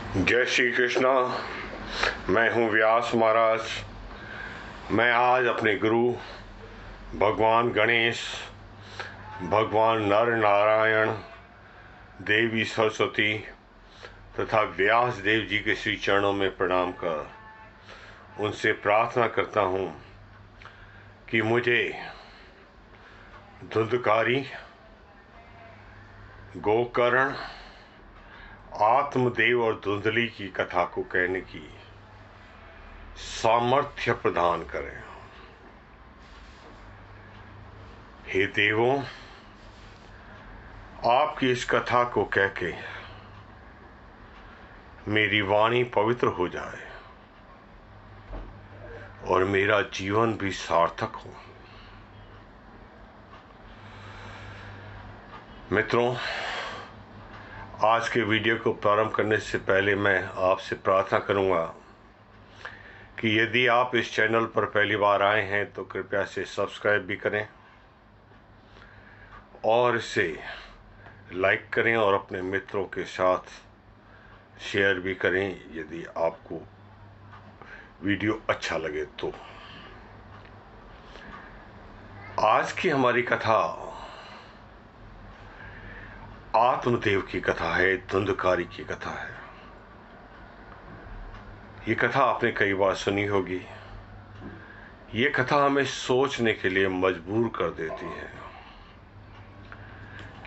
जय श्री कृष्णा। मैं हूँ व्यास महाराज। मैं आज अपने गुरु भगवान गणेश, भगवान नर नारायण, देवी सरस्वती तथा व्यास देव जी के श्री चरणों में प्रणाम कर उनसे प्रार्थना करता हूँ कि मुझे धुंधकारी, गोकर्ण, आत्मदेव और धुंधली की कथा को कहने की सामर्थ्य प्रदान करें। हे देवों, आपकी इस कथा को कह के मेरी वाणी पवित्र हो जाए और मेरा जीवन भी सार्थक हो। मित्रों, आज के वीडियो को प्रारंभ करने से पहले मैं आपसे प्रार्थना करूंगा कि यदि आप इस चैनल पर पहली बार आए हैं तो कृपया से सब्सक्राइब भी करें और इसे लाइक करें और अपने मित्रों के साथ शेयर भी करें यदि आपको वीडियो अच्छा लगे तो। आज की हमारी कथा आत्मदेव की कथा है, धुंधकारी की कथा है। ये कथा आपने कई बार सुनी होगी। ये कथा हमें सोचने के लिए मजबूर कर देती है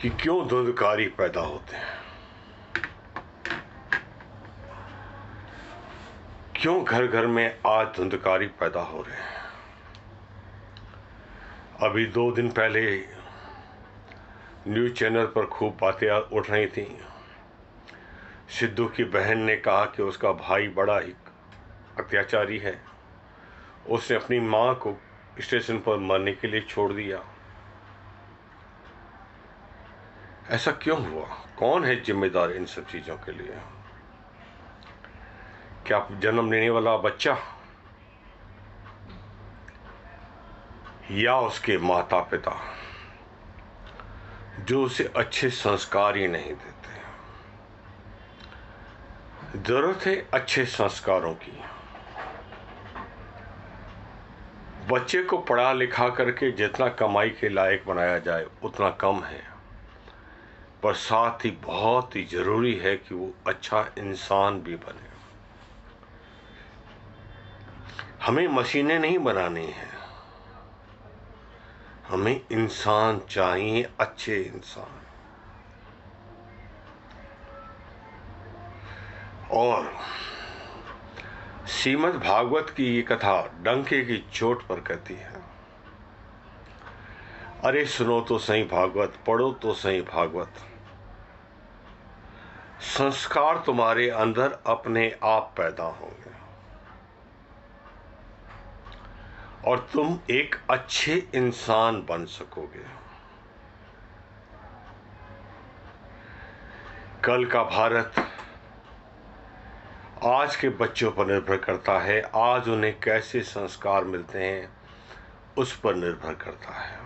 कि क्यों धुंधकारी पैदा होते हैं, क्यों घर घर में आज धुंधकारी पैदा हो रहे हैं। अभी 2 दिन पहले न्यूज़ चैनल पर खूब बातें उठ रही थी। सिद्धू की बहन ने कहा कि उसका भाई बड़ा ही अत्याचारी है, उसने अपनी मां को स्टेशन पर मरने के लिए छोड़ दिया। ऐसा क्यों हुआ? कौन है जिम्मेदार इन सब चीजों के लिए? क्या जन्म लेने वाला बच्चा या उसके माता पिता जो उसे अच्छे संस्कार ही नहीं देते? जरूरत है अच्छे संस्कारों की। बच्चे को पढ़ा लिखा करके जितना कमाई के लायक बनाया जाए उतना कम है, पर साथ ही बहुत ही जरूरी है कि वो अच्छा इंसान भी बने। हमें मशीनें नहीं बनानी हैं, हमें इंसान चाहिए, अच्छे इंसान। और श्रीमद् भागवत की ये कथा डंके की चोट पर कहती है, अरे सुनो तो सही भागवत, पढ़ो तो सही भागवत, संस्कार तुम्हारे अंदर अपने आप पैदा होंगे और तुम एक अच्छे इंसान बन सकोगे। कल का भारत आज के बच्चों पर निर्भर करता है, आज उन्हें कैसे संस्कार मिलते हैं उस पर निर्भर करता है।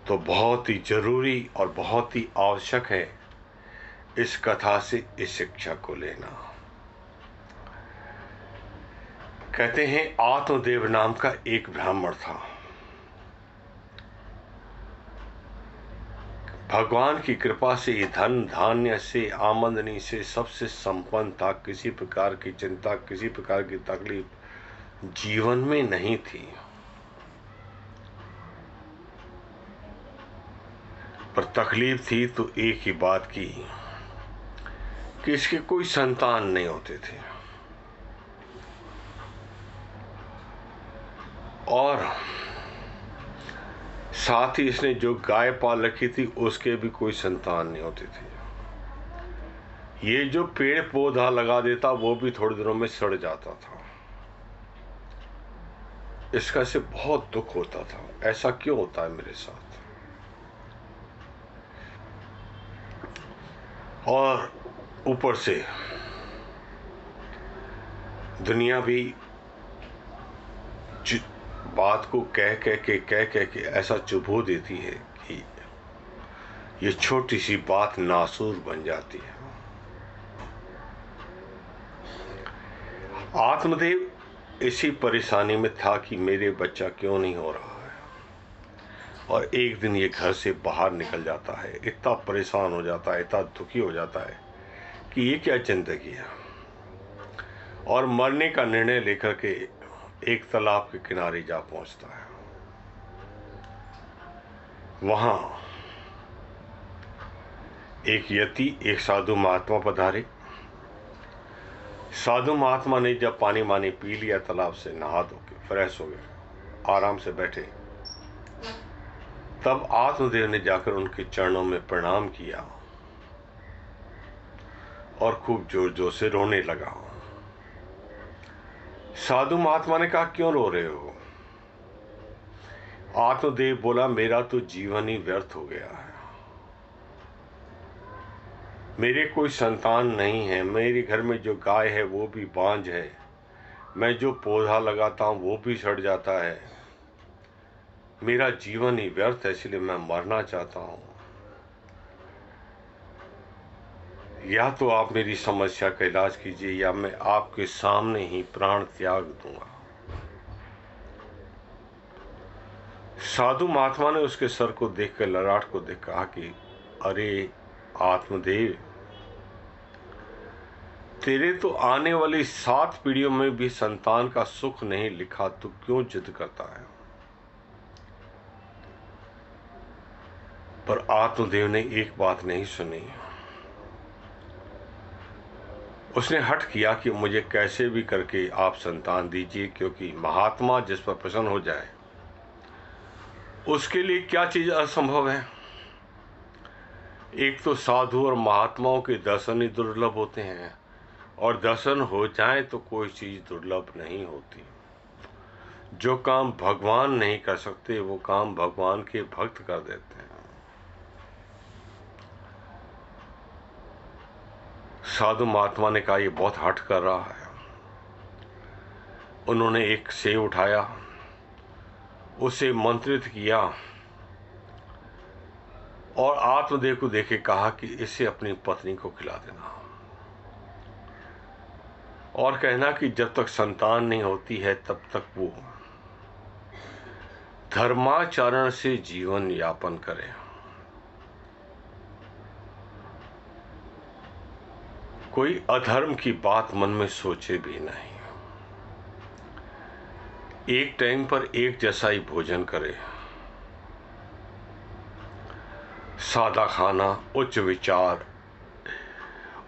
तो बहुत ही जरूरी और बहुत ही आवश्यक है इस कथा से इस शिक्षा को लेना। कहते हैं आत्मदेव नाम का एक ब्राह्मण था। भगवान की कृपा से धन धान्य से, आमदनी से सबसे संपन्न था। किसी प्रकार की चिंता, किसी प्रकार की तकलीफ जीवन में नहीं थी। पर तकलीफ थी तो एक ही बात की कि इसके कोई संतान नहीं होते थे और साथ ही इसने जो गाय पाल रखी थी उसके भी कोई संतान नहीं होते थे। ये जो पेड़ पौधा लगा देता वो भी थोड़े दिनों में सड़ जाता था। इसका से बहुत दुख होता था, ऐसा क्यों होता है मेरे साथ। और ऊपर से दुनिया भी बात को कह के ऐसा चुभो देती है कि ये छोटी सी बात नासूर बन जाती है। आत्मदेव इसी परेशानी में था कि मेरे बच्चा क्यों नहीं हो रहा है, और एक दिन ये घर से बाहर निकल जाता है, इतना परेशान हो जाता है, इतना दुखी हो जाता है कि ये क्या जिंदगी है, और मरने का निर्णय लेकर के एक तालाब के किनारे जा पहुंचता है। वहां एक यति, एक साधु महात्मा पधारे। साधु महात्मा ने जब पानी मानी पी लिया, तालाब से नहा धो के फ्रेश हो गए, आराम से बैठे, तब आत्मदेव ने जाकर उनके चरणों में प्रणाम किया और खूब जोर जोर से रोने लगा। साधु महात्मा ने कहा, क्यों रो रहे हो? आत्मदेव बोला, मेरा तो जीवन ही व्यर्थ हो गया है, मेरे कोई संतान नहीं है, मेरे घर में जो गाय है वो भी बांझ है, मैं जो पौधा लगाता हूं वो भी सड़ जाता है, मेरा जीवन ही व्यर्थ है, इसलिए मैं मरना चाहता हूं। या तो आप मेरी समस्या का इलाज कीजिए या मैं आपके सामने ही प्राण त्याग दूंगा। साधु महात्मा ने उसके सर को देखकर, ललाट को देख कहा कि अरे आत्मदेव, तेरे तो आने वाली 7 पीढ़ियों में भी संतान का सुख नहीं लिखा, तू क्यों जिद करता है? पर आत्मदेव ने एक बात नहीं सुनी। उसने हठ किया कि मुझे कैसे भी करके आप संतान दीजिए, क्योंकि महात्मा जिस पर प्रसन्न हो जाए उसके लिए क्या चीज असंभव है। एक तो साधु और महात्माओं के दर्शन ही दुर्लभ होते हैं, और दर्शन हो जाए तो कोई चीज दुर्लभ नहीं होती। जो काम भगवान नहीं कर सकते वो काम भगवान के भक्त कर देते हैं। साधु महात्मा ने कहा, ये बहुत हठ कर रहा है। उन्होंने एक सेब उठाया, उसे मंत्रित किया और आत्मदेव को देखे कहा कि इसे अपनी पत्नी को खिला देना, और कहना कि जब तक संतान नहीं होती है तब तक वो धर्माचरण से जीवन यापन करे। कोई अधर्म की बात मन में सोचे भी नहीं, एक टाइम पर एक जैसा ही भोजन करे, सादा खाना, उच्च विचार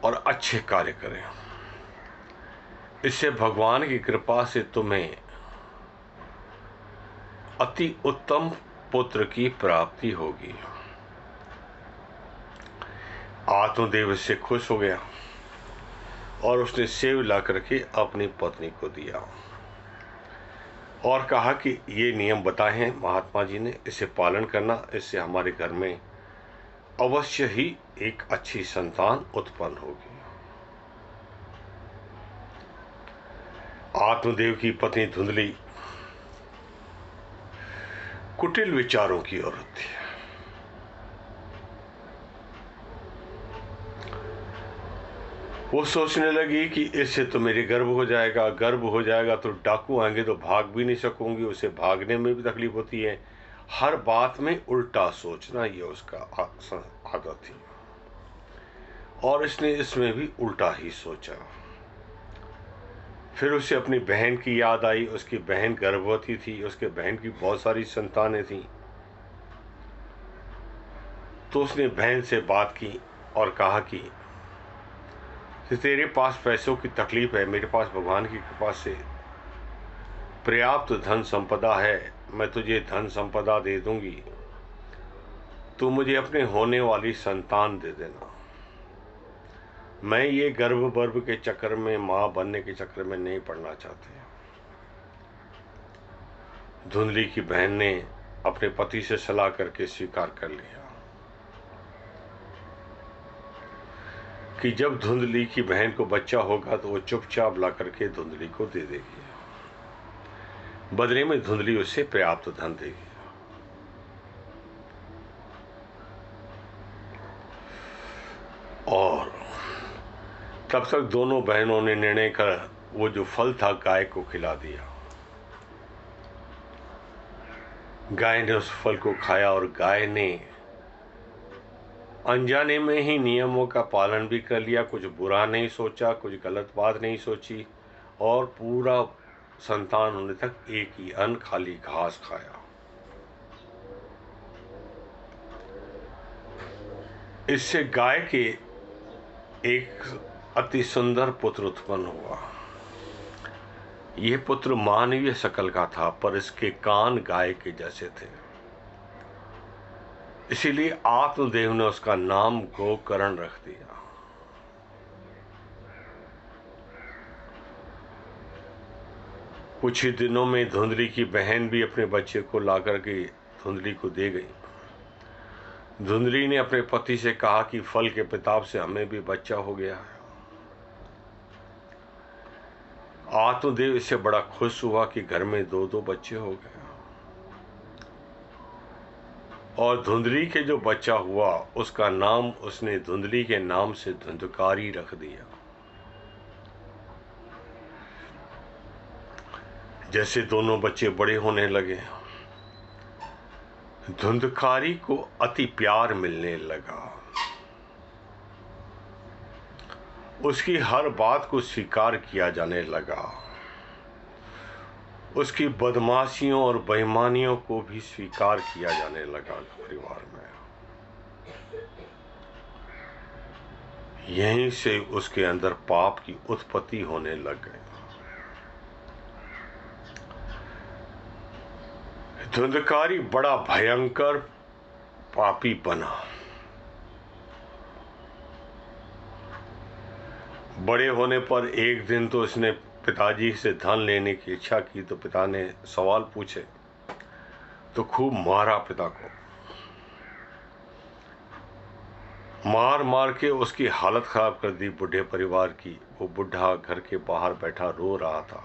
और अच्छे कार्य करें। इससे भगवान की कृपा से तुम्हें अति उत्तम पुत्र की प्राप्ति होगी। आत्मदेव इससे खुश हो गया और उसने सेब ला करके अपनी पत्नी को दिया और कहा कि ये नियम बताए हैं महात्मा जी ने, इसे पालन करना, इससे हमारे घर में अवश्य ही एक अच्छी संतान उत्पन्न होगी। आत्मदेव की पत्नी धुंधली कुटिल विचारों की औरत थी। वो सोचने लगी कि इससे तो मेरे गर्भ हो जाएगा, गर्भ हो जाएगा तो डाकू आएंगे तो भाग भी नहीं सकूंगी, उसे भागने में भी तकलीफ होती है। हर बात में उल्टा सोचना ये उसका आदत थी, और इसने इसमें भी उल्टा ही सोचा। फिर उसे अपनी बहन की याद आई। उसकी बहन गर्भवती थी, उसके बहन की बहुत सारी संतानें थीं। तो उसने बहन से बात की और कहा कि तेरे पास पैसों की तकलीफ है, मेरे पास भगवान की कृपा से पर्याप्त धन संपदा है, मैं तुझे धन संपदा दे दूंगी, तू मुझे अपने होने वाली संतान दे देना। मैं ये गर्भ के चक्कर में, मां बनने के चक्कर में नहीं पड़ना चाहती। धुंधली की बहन ने अपने पति से सलाह करके स्वीकार कर लिया कि जब धुंधली की बहन को बच्चा होगा तो वो चुपचाप ला करके धुंधली को दे देगी, बदले में धुंधली उसे पर्याप्त धन देगी। और तब तक दोनों बहनों ने निर्णय कर वो जो फल था गाय को खिला दिया। गाय ने उस फल को खाया और गाय ने अनजाने में ही नियमों का पालन भी कर लिया, कुछ बुरा नहीं सोचा, कुछ गलत बात नहीं सोची, और पूरा संतान होने तक एक ही अन्न, खाली घास खाया। इससे गाय के एक अति सुंदर पुत्र उत्पन्न हुआ। यह पुत्र मानवीय शकल का था, पर इसके कान गाय के जैसे थे। इसीलिए आत्मदेव ने उसका नाम गोकर्ण रख दिया। कुछ ही दिनों में धुंधली की बहन भी अपने बच्चे को लाकर के धुंधली को दे गई। धुंधली ने अपने पति से कहा कि फल के प्रताप से हमें भी बच्चा हो गया है। आत्मदेव इससे बड़ा खुश हुआ कि घर में 2-2 बच्चे हो गए, और धुंधली के जो बच्चा हुआ उसका नाम उसने धुंधली के नाम से धुंधकारी रख दिया। जैसे दोनों बच्चे बड़े होने लगे, धुंधकारी को अति प्यार मिलने लगा। उसकी हर बात को स्वीकार किया जाने लगा। उसकी बदमाशियों और बेईमानियों को भी स्वीकार किया जाने लगा परिवार में। यहीं से उसके अंदर पाप की उत्पत्ति होने लग गई। धुंधकारी बड़ा भयंकर पापी बना। बड़े होने पर एक दिन तो इसने पिताजी से धन लेने की इच्छा की, तो पिता ने सवाल पूछे तो खूब मारा पिता को। मार मार के उसकी हालत खराब कर दी बूढ़े परिवार की। वो बूढ़ा घर के बाहर बैठा रो रहा था।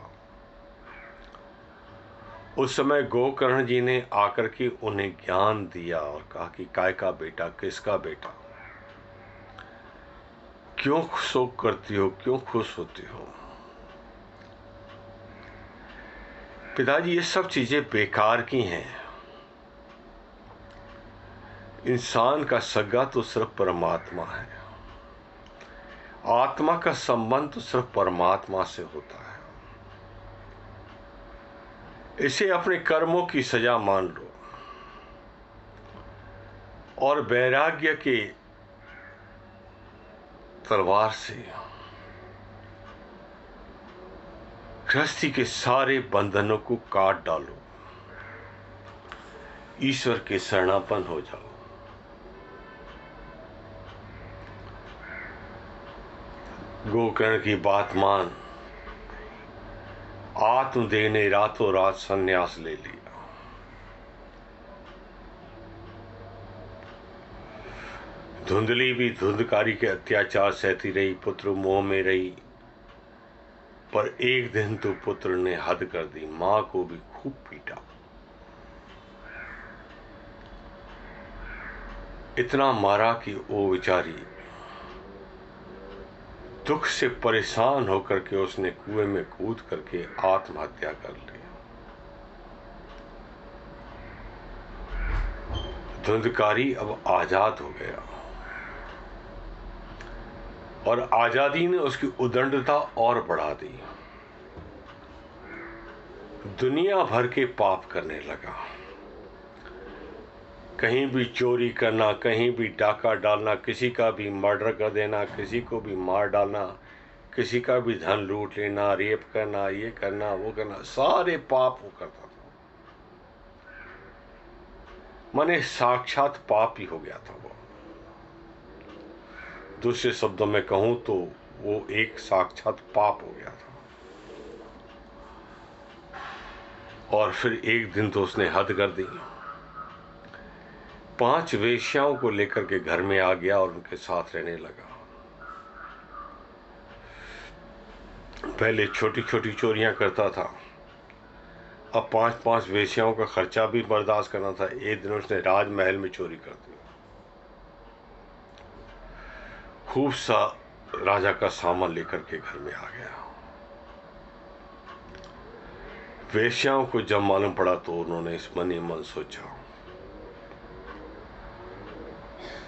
उस समय गोकर्ण जी ने आकर के उन्हें ज्ञान दिया और कहा कि काय का बेटा, किसका बेटा, क्यों शोक करती हो, क्यों खुश होती हो? पिताजी, ये सब चीजें बेकार की हैं। इंसान का सगा तो सिर्फ परमात्मा है। आत्मा का संबंध तो सिर्फ परमात्मा से होता है। इसे अपने कर्मों की सजा मान लो और वैराग्य के तलवार से गृहस्थी के सारे बंधनों को काट डालो, ईश्वर के शरणापन्न हो जाओ। गोकर्ण की बात मान आत्मदेव ने रातों रात संन्यास ले लिया। धुंधली भी धुंधकारी के अत्याचार सहती रही, पुत्र मोह में रही, पर एक दिन तो पुत्र ने हद कर दी, मां को भी खूब पीटा। इतना मारा कि वो बेचारी दुख से परेशान होकर के उसने कुएं में कूद करके आत्महत्या कर ली। धुंधकारी अब आजाद हो गया और आजादी ने उसकी उदंडता और बढ़ा दी। दुनिया भर के पाप करने लगा। कहीं भी चोरी करना, कहीं भी डाका डालना, किसी का भी मर्डर कर देना, किसी को भी मार डालना, किसी का भी धन लूट लेना, रेप करना, ये करना, वो करना, सारे पाप वो करता था। माने साक्षात पाप ही हो गया था वो। दूसरे शब्दों में कहूं तो वो एक साक्षात पाप हो गया था। और फिर एक दिन तो उसने हद कर दी। 5 वेश्याओं को लेकर के घर में आ गया और उनके साथ रहने लगा। पहले छोटी छोटी चोरियां करता था, अब 5-5 वेश्याओं का खर्चा भी बर्दाश्त करना था। एक दिन उसने राजमहल में चोरी कर दी। खूब सा राजा का सामान लेकर के घर में आ गया। वेश्याओं को जब मालूम पड़ा तो उन्होंने इस मन ही मन सोचा,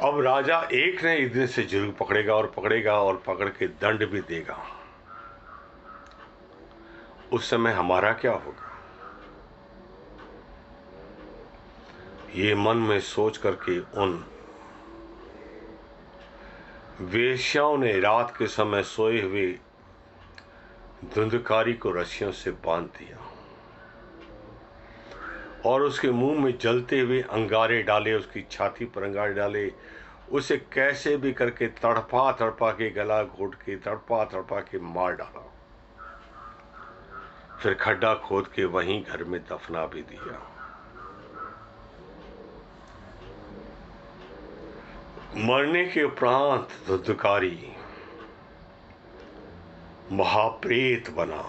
अब राजा एक ने एक दिन से जरूर पकड़ेगा और पकड़ के दंड भी देगा। उस समय हमारा क्या होगा? ये मन में सोच करके उन वेश्याओं ने रात के समय सोए हुए धुंधकारी को रस्सियों से बांध दिया और उसके मुंह में जलते हुए अंगारे डाले, उसकी छाती पर अंगारे डाले, उसे कैसे भी करके तड़पा तड़पा के गला घोट के तड़पा तड़पा के मार डाला। फिर खड्डा खोद के वहीं घर में दफना भी दिया। मरने के उपरांत धुंधकारी महाप्रेत बना।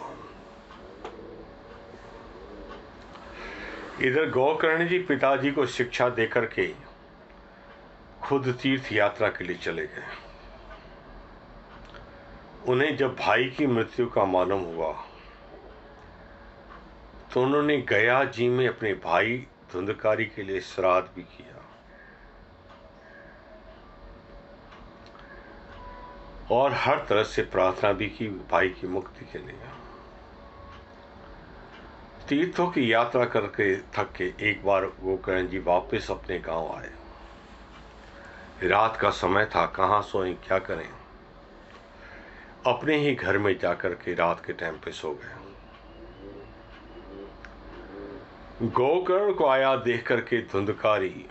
इधर गोकर्ण जी पिताजी को शिक्षा देकर के खुद तीर्थ यात्रा के लिए चले गए। उन्हें जब भाई की मृत्यु का मालूम हुआ तो उन्होंने गया जी में अपने भाई धुंधकारी के लिए श्राद्ध भी किया और हर तरह से प्रार्थना भी की भाई की मुक्ति के लिए। तीर्थों की यात्रा करके थक के एक बार गोकर्ण जी वापस अपने गांव आए। रात का समय था, कहां सोएं, क्या करें। अपने ही घर में जाकर के रात के टाइम पे सो गए। गोकर्ण को आया देख करके धुंधकारी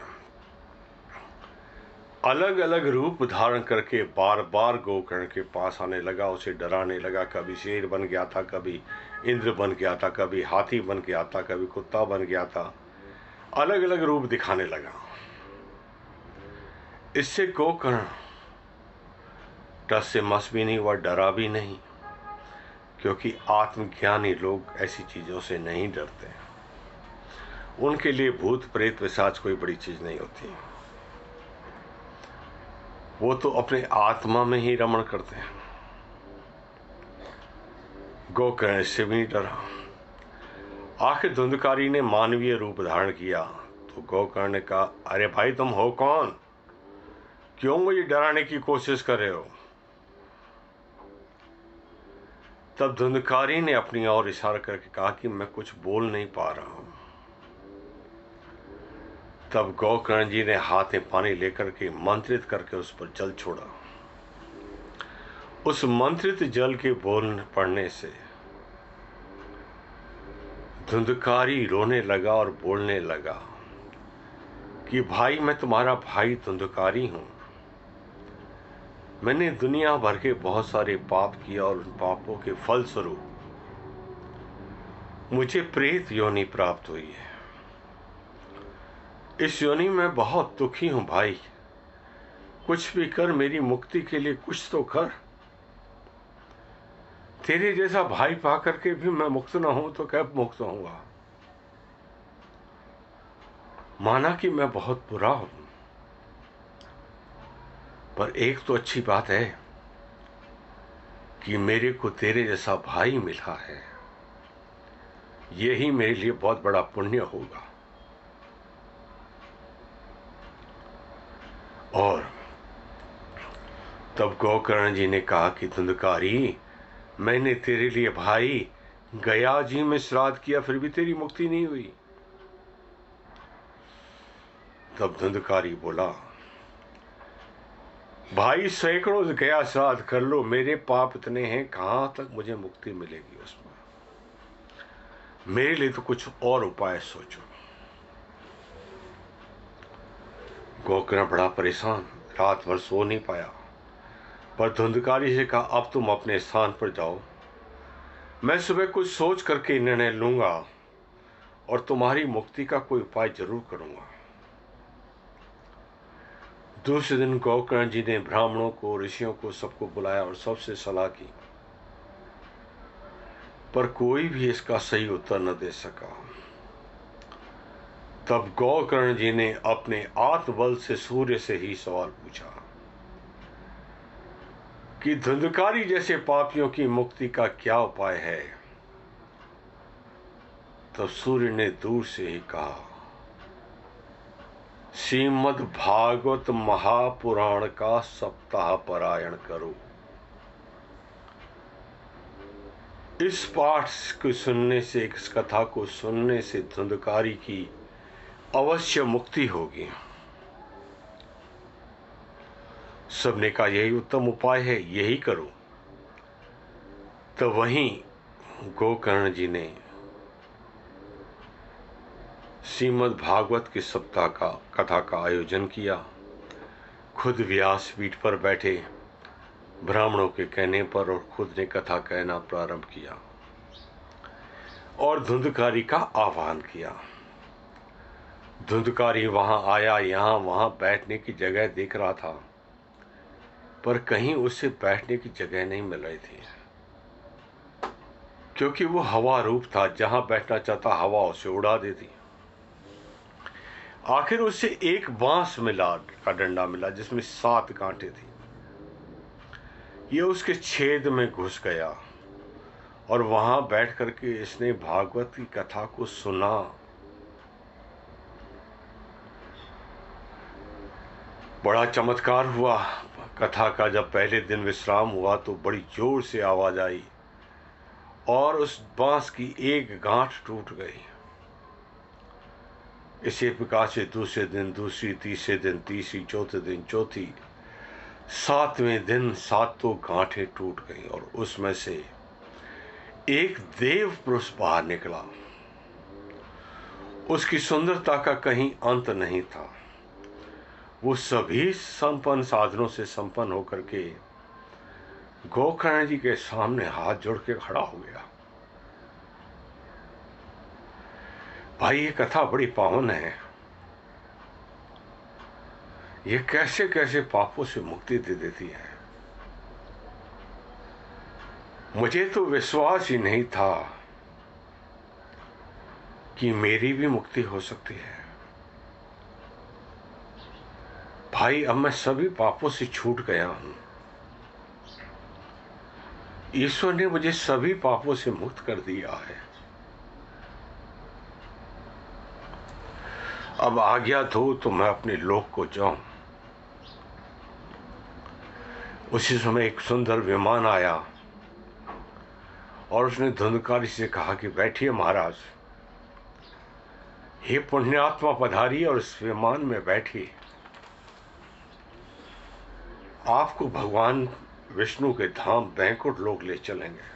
अलग अलग रूप धारण करके बार बार गोकर्ण के पास आने लगा, उसे डराने लगा। कभी शेर बन गया था, कभी इंद्र बन गया था, कभी हाथी बन गया था, कभी कुत्ता बन गया था, अलग अलग रूप दिखाने लगा। इससे गोकर्ण टस से मस भी नहीं हुआ, डरा भी नहीं, क्योंकि आत्मज्ञानी लोग ऐसी चीजों से नहीं डरते। उनके लिए भूत प्रेत पिशाच कोई बड़ी चीज नहीं होती। वो तो अपने आत्मा में ही रमण करते हैं। गोकर्ण इससे भी नहीं डरा। आखिर धुंधकारी ने मानवीय रूप धारण किया तो गोकर्ण ने कहा, अरे भाई तुम हो कौन, क्यों मुझे डराने की कोशिश कर रहे हो? तब धुंधकारी ने अपनी ओर इशारा करके कहा कि मैं कुछ बोल नहीं पा रहा हूं। तब गोकर्ण जी ने हाथ में पानी लेकर के मंत्रित करके उस पर जल छोड़ा। उस मंत्रित जल के बोलने पड़ने से धुंधकारी रोने लगा और बोलने लगा कि भाई मैं तुम्हारा भाई धुंधकारी हूं। मैंने दुनिया भर के बहुत सारे पाप किए और उन पापों के फलस्वरूप मुझे प्रेत योनि प्राप्त हुई है। इस योनि में बहुत दुखी हूं भाई, कुछ भी कर, मेरी मुक्ति के लिए कुछ तो कर। तेरे जैसा भाई पाकर के भी मैं मुक्त ना हूं तो कब मुक्त होऊंगा। माना कि मैं बहुत बुरा हूं, पर एक तो अच्छी बात है कि मेरे को तेरे जैसा भाई मिला है, यही मेरे लिए बहुत बड़ा पुण्य होगा। और तब गोकर्ण जी ने कहा कि धुंधकारी, मैंने तेरे लिए भाई गया जी में श्राद्ध किया, फिर भी तेरी मुक्ति नहीं हुई। तब धुंधकारी बोला, भाई सैकड़ों गया श्राद्ध कर लो, मेरे पाप इतने हैं, कहां तक मुझे मुक्ति मिलेगी उसमें। मेरे लिए तो कुछ और उपाय सोचो। गोकर्ण बड़ा परेशान, रात भर सो नहीं पाया, पर धुंधकारी से कहा, अब तुम अपने स्थान पर जाओ, मैं सुबह कुछ सोच करके निर्णय लूंगा और तुम्हारी मुक्ति का कोई उपाय जरूर करूंगा। दूसरे दिन गोकर्ण जी ने ब्राह्मणों को, ऋषियों को, सबको बुलाया और सबसे सलाह की, पर कोई भी इसका सही उत्तर न दे सका। तब गोकर्ण जी ने अपने आत्मबल से सूर्य से ही सवाल पूछा कि धुंधकारी जैसे पापियों की मुक्ति का क्या उपाय है। तब सूर्य ने दूर से ही कहा, श्रीमद् भागवत महापुराण का सप्ताह पारायण करो। इस पाठ को सुनने से, इस कथा को सुनने से धुंधकारी की अवश्य मुक्ति होगी। सबने कहा यही उत्तम उपाय है, यही करो। तो वहीं गोकर्ण जी ने श्रीमद् भागवत के सप्ताह का कथा का आयोजन किया। खुद व्यासपीठ पर बैठे ब्राह्मणों के कहने पर और खुद ने कथा कहना प्रारंभ किया और धुंधकारी का आह्वान किया। धुंधकारी वहां आया, यहां वहां बैठने की जगह देख रहा था, पर कहीं उसे बैठने की जगह नहीं मिल रही थी, क्योंकि वो हवा रूप था। जहां बैठना चाहता हवा उसे उड़ा देती। आखिर उसे एक बांस मिला, का डंडा मिला, जिसमें 7 कांटे थी। ये उसके छेद में घुस गया और वहां बैठ करके इसने भागवत की कथा को सुना। बड़ा चमत्कार हुआ। कथा का जब पहले दिन विश्राम हुआ तो बड़ी जोर से आवाज आई और उस बांस की एक गांठ टूट गई। इसी प्रकार से दूसरे दिन दूसरी, तीसरे दिन तीसरी, चौथे दिन चौथी, 7वें दिन 7 गांठें टूट गईं और उसमें से एक देव पुरुष बाहर निकला। उसकी सुंदरता का कहीं अंत नहीं था। वो सभी संपन्न साधनों से संपन्न होकर के गोकर्ण जी के सामने हाथ जोड़ के खड़ा हो गया। भाई, ये कथा बड़ी पावन है। ये कैसे कैसे पापों से मुक्ति दे देती है। मुझे तो विश्वास ही नहीं था कि मेरी भी मुक्ति हो सकती है। भाई, अब मैं सभी पापों से छूट गया हूं। ईश्वर ने मुझे सभी पापों से मुक्त कर दिया है। अब आज्ञा दो तो मैं अपने लोक को जाऊं। उसी समय एक सुंदर विमान आया और उसने धुंधकारी से कहा कि बैठिए महाराज। हे पुण्यात्मा, पधारिए और इस विमान में बैठिए। आपको भगवान विष्णु के धाम बैंकुट लोक ले चलेंगे।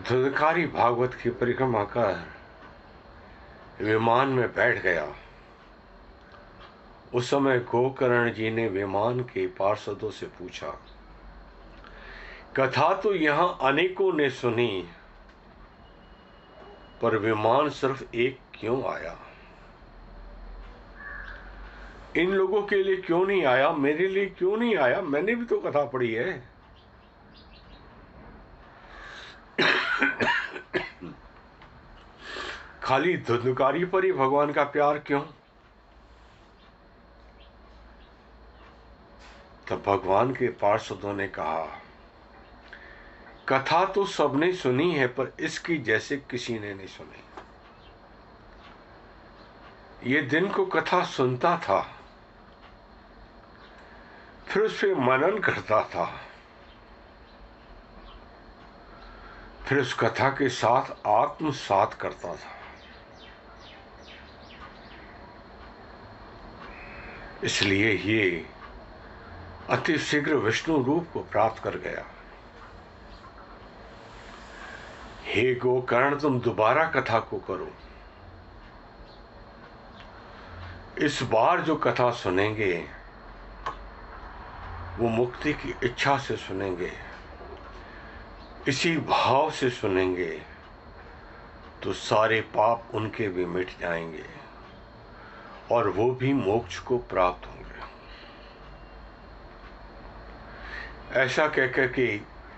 धुंधकारी भागवत की परिक्रमा कर विमान में बैठ गया। उस समय गोकर्ण जी ने विमान के पार्षदों से पूछा, कथा तो यहां अनेकों ने सुनी, पर विमान सिर्फ एक क्यों आया? इन लोगों के लिए क्यों नहीं आया? मेरे लिए क्यों नहीं आया? मैंने भी तो कथा पढ़ी है। खाली धुंधकारी पर ही भगवान का प्यार क्यों? तब भगवान के पार्षदों ने कहा, कथा तो सबने सुनी है, पर इसकी जैसे किसी ने नहीं सुनी। ये दिन को कथा सुनता था, फिर उस पर मनन करता था, फिर उस कथा के साथ आत्मसात करता था। इसलिए ये अति शीघ्र विष्णु रूप को प्राप्त कर गया। हे गोकर्ण, तुम दोबारा कथा को करो। इस बार जो कथा सुनेंगे वो मुक्ति की इच्छा से सुनेंगे, इसी भाव से सुनेंगे, तो सारे पाप उनके भी मिट जाएंगे और वो भी मोक्ष को प्राप्त होंगे। ऐसा कहकर के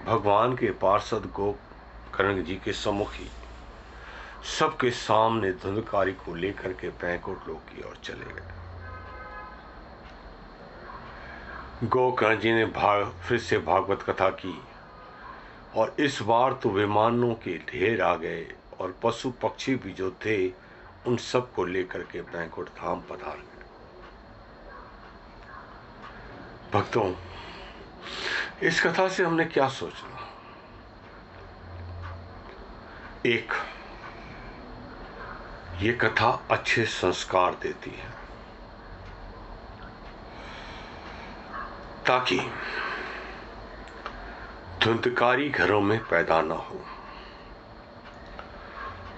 भगवान के पार्षद गोकर्ण जी के सम्मुख ही सबके सामने धुंधकारी को लेकर के बैंकुट लोक की ओर चले गए। गोकर्ण जी ने फिर से भागवत कथा की और इस बार तो विमानों के ढेर आ गए और पशु पक्षी भी जो थे उन सब को लेकर के बैकुंठ धाम पधार गए। भक्तों, इस कथा से हमने क्या सोचना? एक, ये कथा अच्छे संस्कार देती है ताकि धुंधकारी घरों में पैदा न हो।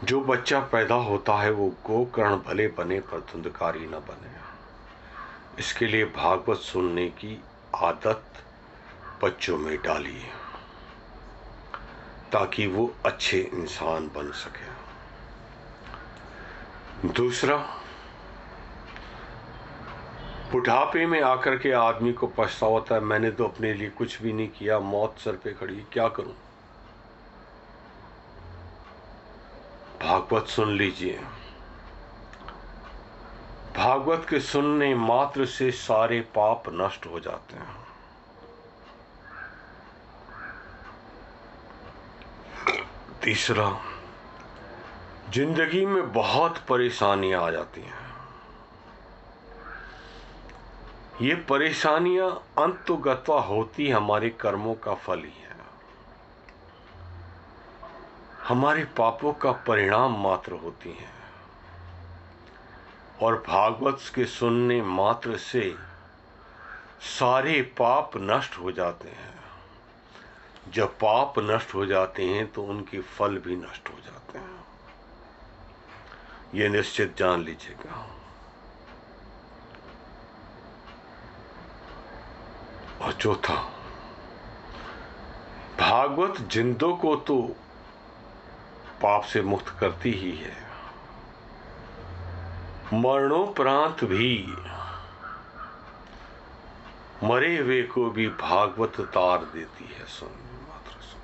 जो बच्चा पैदा होता है वो गोकर्ण भले बने पर धुंधकारी न बने। इसके लिए भागवत सुनने की आदत बच्चों में डालिए ताकि वो अच्छे इंसान बन सके। दूसरा, बुढ़ापे में आकर के आदमी को पछतावा होता है, मैंने तो अपने लिए कुछ भी नहीं किया, मौत सर पे खड़ी, क्या करूं? भागवत सुन लीजिए। भागवत के सुनने मात्र से सारे पाप नष्ट हो जाते हैं। तीसरा, जिंदगी में बहुत परेशानियां आ जाती हैं। ये परेशानियां अंततः होती हमारे कर्मों का फल ही है, हमारे पापों का परिणाम मात्र होती हैं। और भागवत के सुनने मात्र से सारे पाप नष्ट हो जाते हैं। जब पाप नष्ट हो जाते हैं तो उनके फल भी नष्ट हो जाते हैं, ये निश्चित जान लीजिएगा। और चौथा, भागवत जिंदों को तो पाप से मुक्त करती ही है, मरणोपरांत भी मरे हुए को भी भागवत तार देती है। सुन मात्र सुन।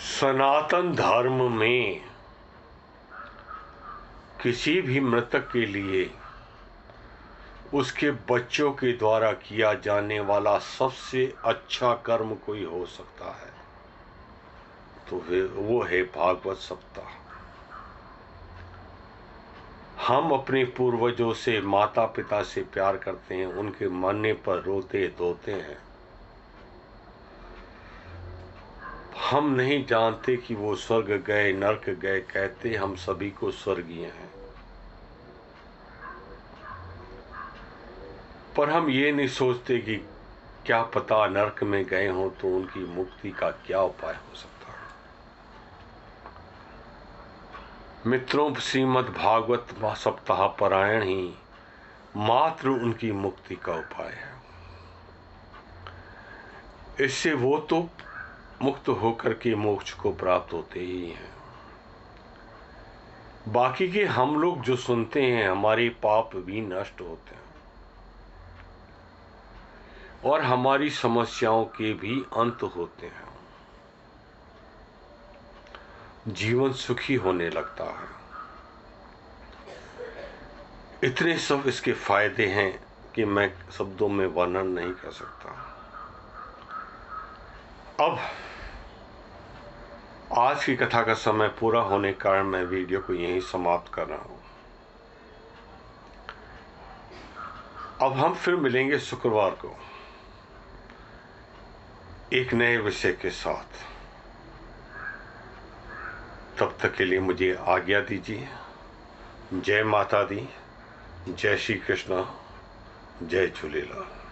सनातन धर्म में किसी भी मृतक के लिए उसके बच्चों के द्वारा किया जाने वाला सबसे अच्छा कर्म कोई हो सकता है तो वो है भागवत सप्ताह। हम अपने पूर्वजों से, माता पिता से प्यार करते हैं, उनके मरने पर रोते धोते हैं। हम नहीं जानते कि वो स्वर्ग गए नरक गए, कहते हम सभी को स्वर्गीय हैं, पर हम ये नहीं सोचते कि क्या पता नरक में गए हों तो उनकी मुक्ति का क्या उपाय हो सकता है। मित्रों, श्रीमद् भागवत सप्ताह पारायण ही मात्र उनकी मुक्ति का उपाय है। इससे वो तो मुक्त होकर के मोक्ष को प्राप्त होते ही हैं। बाकी के हम लोग जो सुनते हैं, हमारे पाप भी नष्ट होते हैं और हमारी समस्याओं के भी अंत होते हैं। जीवन सुखी होने लगता है। इतने सब इसके फायदे हैं कि मैं शब्दों में वर्णन नहीं कर सकता। अब आज की कथा का समय पूरा होने के कारण मैं वीडियो को यहीं समाप्त कर रहा हूं। अब हम फिर मिलेंगे शुक्रवार को एक नए विषय के साथ। तब तक के लिए मुझे आज्ञा दीजिए। जय माता दी, जय श्री कृष्ण, जय झूलेलाल।